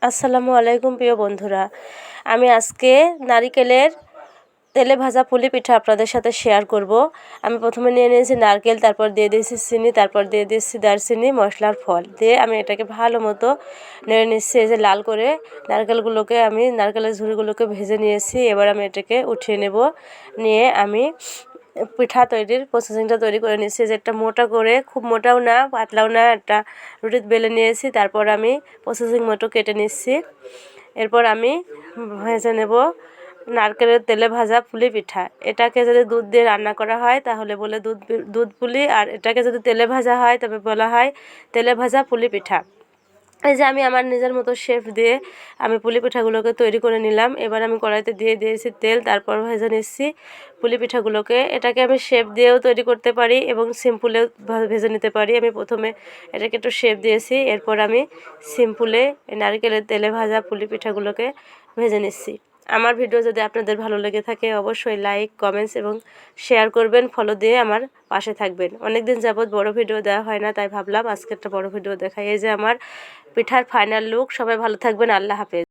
আসসালামু আলাইকুম প্রিয় বন্ধুরা, আমি আজকে নারিকেলের তেলে ভাজা পুলি পিঠা আপনাদের সাথে শেয়ার করব। আমি প্রথমে নিয়ে নিয়েছি নারকেল, তারপর দিয়ে দিয়েছি চিনি, তারপর দিয়ে দিয়েছি দারচিনি, মশলার ফল দিয়ে আমি এটাকে ভালো মতো নেড়ে নিচ্ছি। এই যে লাল করে নারকেলের ঝুড়িগুলোকে ভেজে নিয়েছি। এবার আমি এটাকে উঠিয়ে নেব। নিয়ে আমি পিঠা তৈরির প্রসেসিংটা তৈরি করে নিয়েছি। যে একটা মোটা করে, খুব মোটাও না পাতলাও না, একটা রুটি বেলে নিয়েছি। তারপর আমি প্রসেসিং মতো কেটে নিচ্ছি। এরপর আমি ভেজে নেব নারকেলের তেলে ভাজা পুলি পিঠা। এটাকে যদি দুধ দিয়ে রান্না করা হয় তাহলে বলে দুধ পুলি, আর এটাকে যদি তেলে ভাজা হয় তবে বলা হয় তেলে ভাজা পুলি পিঠা। এই যে আমি আমার নিজের মতো শেপ দিয়ে আমি পুলি পিঠাগুলোকে তৈরি করে নিলাম। এবার আমি কড়াইতে দিয়ে দিয়েছি তেল, তারপর ভেজে নিচ্ছি পুলি পিঠাগুলোকে। এটাকে আমি শেপ দিয়েও তৈরি করতে পারি এবং সিম্পলেও ভেজে নিতে পারি। আমি প্রথমে এটাকে একটু শেপ দিয়েছি, এরপর আমি সিম্পলে নারকেলের তেলে ভাজা পুলি পিঠাগুলোকে ভেজে নিচ্ছি। আমার ভিডিও যদি আপনাদের ভালো লেগে থাকে অবশ্যই লাইক, কমেন্টস এবং শেয়ার করবেন, ফলো দিয়ে আমার পাশে থাকবেন। অনেক দিন যাবৎ বড় ভিডিও দেওয়া হয় না, তাই ভাবলাম আজকে একটা বড় ভিডিও দেখাই। এই যে আমার পিঠার ফাইনাল লুক। সবাই ভালো থাকবেন। আল্লাহ হাফেজ।